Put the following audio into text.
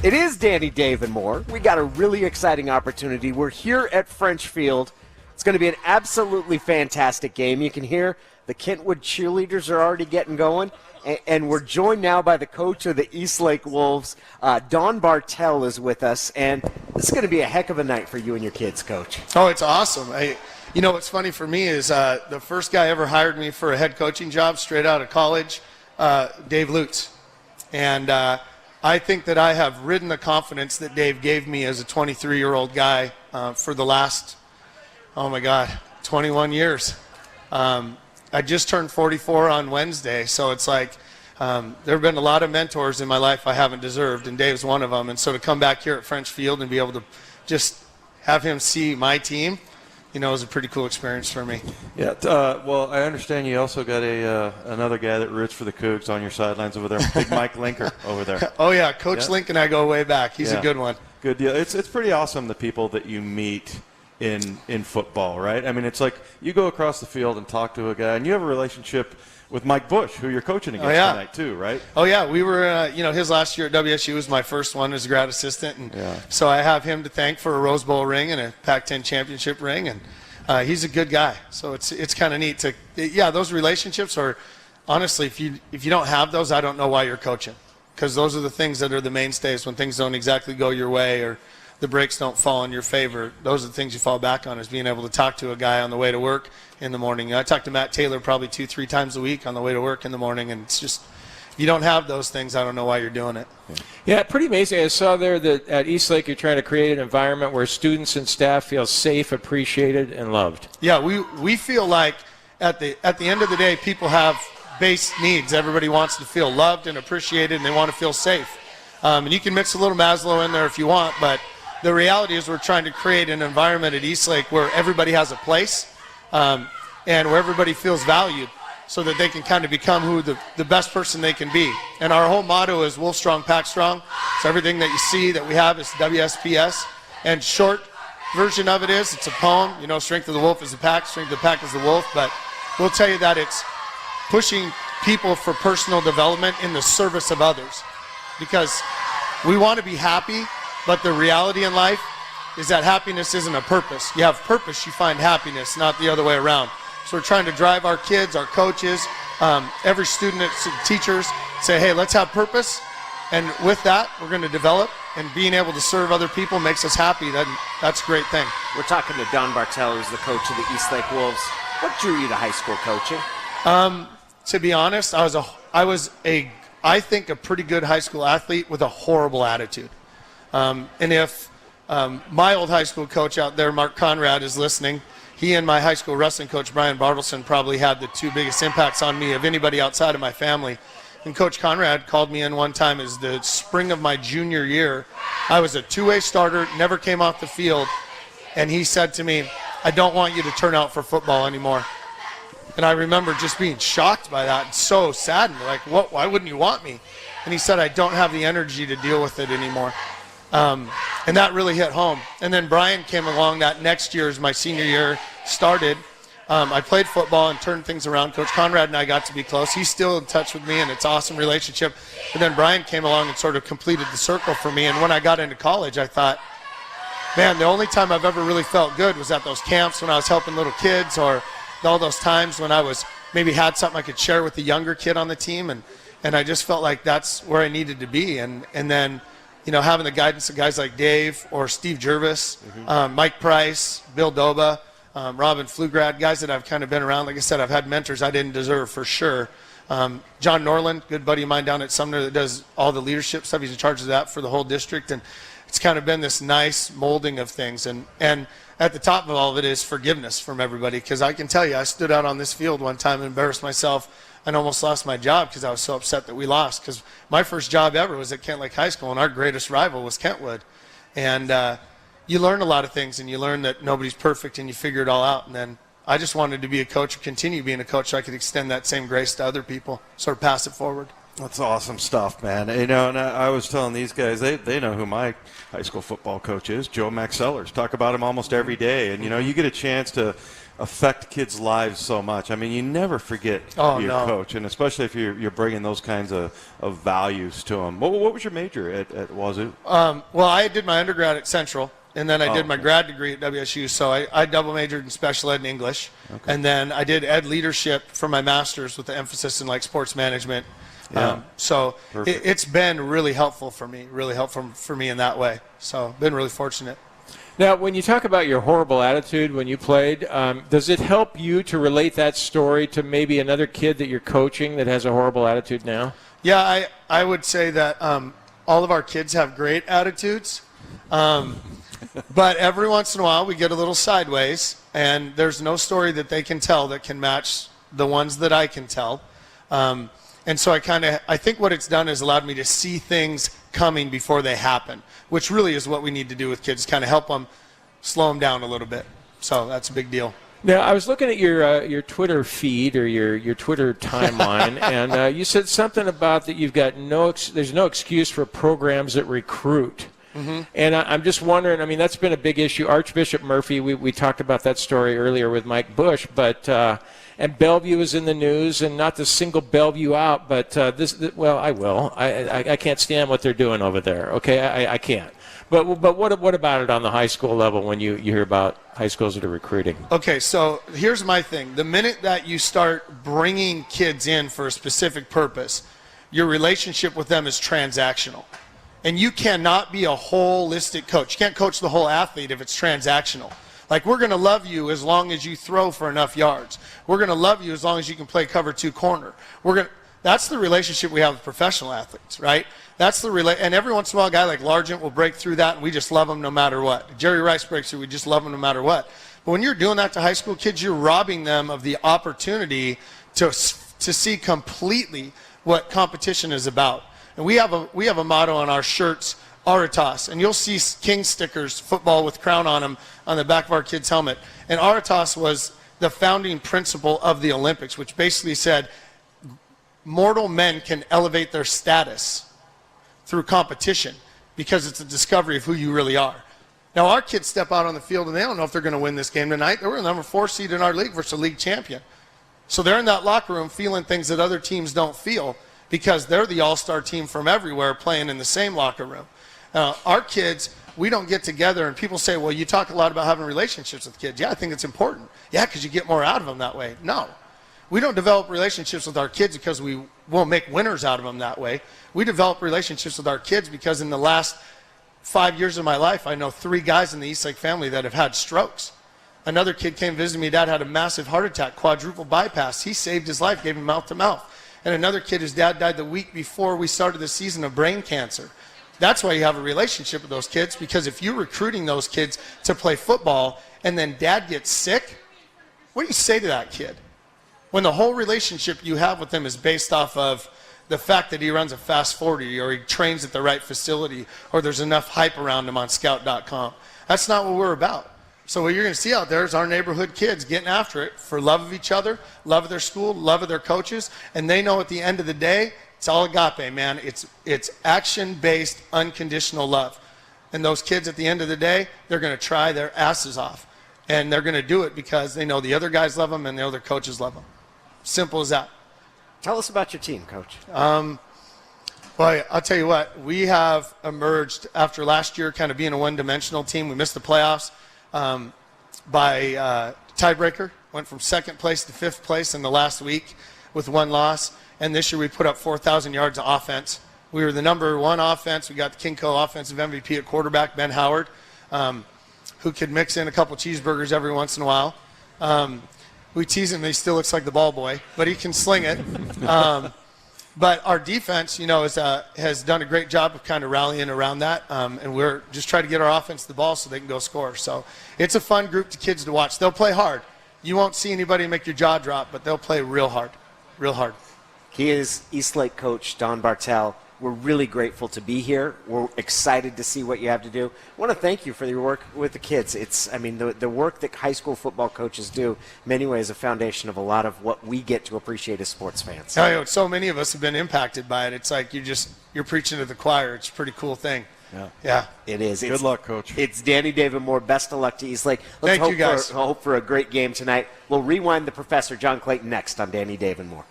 It is Danny, Dave, and more. We got a really exciting opportunity. We're here at French Field. It's going to be an absolutely fantastic game. You can hear the Kentwood cheerleaders are already getting going. And we're joined now by the coach of the Eastlake Wolves. Don Bartel is with us. And this is going to be a heck of a night for you and your kids, Coach. Oh, it's awesome. You know, what's funny for me is the first guy ever hired me for a head coaching job straight out of college, Dave Lutz. And I think that I have ridden the confidence that Dave gave me as a 23-year-old guy for the last, 21 years. I just turned 44 on Wednesday, so it's like there have been a lot of mentors in my life I haven't deserved, and Dave's one of them. And so to come back here at French Field and be able to just have him see my team, you know, it was a pretty cool experience for me. Yeah, well, I understand you also got another guy that roots for the Cougs on your sidelines over there, Big Mike Linker over there. Oh, yeah, Coach Link and I go way back. He's a good one. Good deal. It's pretty awesome, the people that you meet in football, right? I mean, it's like you go across the field and talk to a guy, and you have a relationship with Mike Bush, who you're coaching against tonight too, right? Oh, yeah. We were, his last year at WSU was my first one as a grad assistant. And so I have him to thank for a Rose Bowl ring and a Pac-10 championship ring. And he's a good guy. So it's kind of neat to, those relationships are, honestly, if you don't have those, I don't know why you're coaching. Because those are the things that are the mainstays when things don't exactly go your way or the breaks don't fall in your favor. Those are the things you fall back on, is being able to talk to a guy on the way to work in the morning. I talk to Matt Taylor probably 2-3 times a week on the way to work in the morning, and it's just, if you don't have those things, I don't know why you're doing it. Yeah, pretty amazing. I saw there that at Eastlake you're trying to create an environment where students and staff feel safe, appreciated, and loved. Yeah, we feel like at the end of the day, people have base needs. Everybody wants to feel loved and appreciated, and they want to feel safe. And you can mix a little Maslow in there if you want, but the reality is we're trying to create an environment at Eastlake where everybody has a place and where everybody feels valued so that they can kind of become who the best person they can be. And our whole motto is Wolf Strong, Pack Strong. So everything that you see that we have is WSPS. And short version of it is, it's a poem. You know, strength of the wolf is the pack, strength of the pack is the wolf. But we'll tell you that it's pushing people for personal development in the service of others. Because we want to be happy, but the reality in life is that happiness isn't a purpose. You have purpose, you find happiness, not the other way around. So we're trying to drive our kids, our coaches, every student, teachers, say, hey, let's have purpose. And with that, we're going to develop, and being able to serve other people makes us happy. That's a great thing. We're talking to Don Bartel, who's the coach of the Eastlake Wolves. What drew you to high school coaching? To be honest, I think a pretty good high school athlete with a horrible attitude. And if my old high school coach out there, Mark Conrad, is listening, he and my high school wrestling coach, Brian Bartelson, probably had the two biggest impacts on me of anybody outside of my family. And Coach Conrad called me in one time as the spring of my junior year. I was a two-way starter, never came off the field, and he said to me, I don't want you to turn out for football anymore. And I remember just being shocked by that and so saddened, like, what? Why wouldn't you want me? And he said, I don't have the energy to deal with it anymore. And that really hit home. And then Brian came along that next year as my senior year started. I played football and turned things around. Coach Conrad and I got to be close. He's still in touch with me, and it's an awesome relationship. And then Brian came along and sort of completed the circle for me. And when I got into college, I thought, man, the only time I've ever really felt good was at those camps when I was helping little kids, or all those times when I was maybe had something I could share with the younger kid on the team. And I just felt like that's where I needed to be. And then, you know, having the guidance of guys like Dave or Steve Jervis, Mike Price, Bill Doba, Robin Flugrad, guys that I've kind of been around. Like I said, I've had mentors I didn't deserve for sure. John Norland, good buddy of mine down at Sumner that does all the leadership stuff. He's in charge of that for the whole district. And it's kind of been this nice molding of things. And at the top of all of it is forgiveness from everybody. Because I can tell you, I stood out on this field one time and embarrassed myself and almost lost my job because I was so upset that we lost. Because my first job ever was at Kent Lake High School, and our greatest rival was Kentwood. And you learn a lot of things, and you learn that nobody's perfect, and you figure it all out. And then I just wanted to be a coach or continue being a coach so I could extend that same grace to other people, sort of pass it forward. That's awesome stuff, man. You know, and I was telling these guys, they know who my high school football coach is, Joe McSellers. Talk about him almost every day. And, you know, you get a chance to affect kids' lives so much. I mean, you never forget your coach, and especially if you're bringing those kinds of values to them. What was your major at Wazoo? Well, I did my undergrad at Central, and then I did my grad degree at WSU. So I double majored in special ed and English. Okay. And then I did ed leadership for my master's with the emphasis in, like, sports management. Yeah. So it's been really helpful for me in that way. So been really fortunate. Now, when you talk about your horrible attitude when you played, does it help you to relate that story to maybe another kid that you're coaching that has a horrible attitude now? Yeah, I would say that all of our kids have great attitudes. But every once in a while we get a little sideways, and there's no story that they can tell that can match the ones that I can tell. And so I think what it's done is allowed me to see things coming before they happen, which really is what we need to do with kids, kind of help them slow them down a little bit. So that's a big deal. Now, I was looking at your Twitter feed or your Twitter timeline, and you said something about that you've got there's no excuse for programs that recruit. Mm-hmm. And I'm just wondering, I mean, that's been a big issue. Archbishop Murphy, we talked about that story earlier with Mike Bush, but and Bellevue is in the news, and not to single Bellevue out, but I will. I can't stand what they're doing over there. Okay, I can't. But what about it on the high school level when you hear about high schools that are recruiting? Okay, so here's my thing. The minute that you start bringing kids in for a specific purpose, your relationship with them is transactional. And you cannot be a holistic coach. You can't coach the whole athlete if it's transactional. Like, we're going to love you as long as you throw for enough yards. We're going to love you as long as you can play cover 2 corner. That's the relationship we have with professional athletes, right? And every once in a while, a guy like Largent will break through that, and we just love him no matter what. Jerry Rice breaks through, we just love him no matter what. But when you're doing that to high school kids, you're robbing them of the opportunity to see completely what competition is about. And we have a motto on our shirts, Auritas, and you'll see king stickers, football with crown on them, on the back of our kid's helmet. And Auritas was the founding principle of the Olympics, which basically said mortal men can elevate their status through competition because it's a discovery of who you really are. Now, our kids step out on the field, and they don't know if they're going to win this game tonight. They were the number 4 seed in our league versus a league champion. So they're in that locker room feeling things that other teams don't feel because they're the all-star team from everywhere playing in the same locker room. Our kids, we don't get together, and people say, well, you talk a lot about having relationships with kids. Yeah, I think it's important. Yeah, because you get more out of them that way. No. We don't develop relationships with our kids because we won't make winners out of them that way. We develop relationships with our kids because in the last 5 years of my life, I know 3 guys in the Eastlake family that have had strokes. Another kid came visit me. Dad had a massive heart attack, quadruple bypass. He saved his life, gave him mouth to mouth. And another kid, his dad died the week before we started the season of brain cancer. That's why you have a relationship with those kids, because if you're recruiting those kids to play football and then dad gets sick, what do you say to that kid? When the whole relationship you have with them is based off of the fact that he runs a fast 40 or he trains at the right facility or there's enough hype around him on scout.com. That's not what we're about. So what you're going to see out there is our neighborhood kids getting after it for love of each other, love of their school, love of their coaches, and they know at the end of the day, it's all agape, man. It's action-based, unconditional love. And those kids at the end of the day, they're going to try their asses off. And they're going to do it because they know the other guys love them and they know their coaches love them. Simple as that. Tell us about your team, Coach. Boy, I'll tell you what. We have emerged after last year kind of being a one-dimensional team. We missed the playoffs by tiebreaker. Went from 2nd place to 5th place in the last week with 1 loss. And this year we put up 4,000 yards of offense. We were the number 1 offense. We got the Kinco offensive MVP at quarterback, Ben Howard, who could mix in a couple cheeseburgers every once in a while. We tease him that he still looks like the ball boy, but he can sling it. But our defense, has done a great job of kind of rallying around that, and we're just trying to get our offense the ball so they can go score. So it's a fun group of kids to watch. They'll play hard. You won't see anybody make your jaw drop, but they'll play real hard, real hard. He is Eastlake coach Don Bartel. We're really grateful to be here. We're excited to see what you have to do. I want to thank you for your work with the kids. The work that high school football coaches do, in many ways, is a foundation of a lot of what we get to appreciate as sports fans. So many of us have been impacted by it. It's like you're preaching to the choir. It's a pretty cool thing. Yeah. It is. Good luck, Coach. It's Danny David Moore. Best of luck to Eastlake. Let's Thank you, guys. hope for a great game tonight. We'll rewind the Professor John Clayton next on Danny David Moore.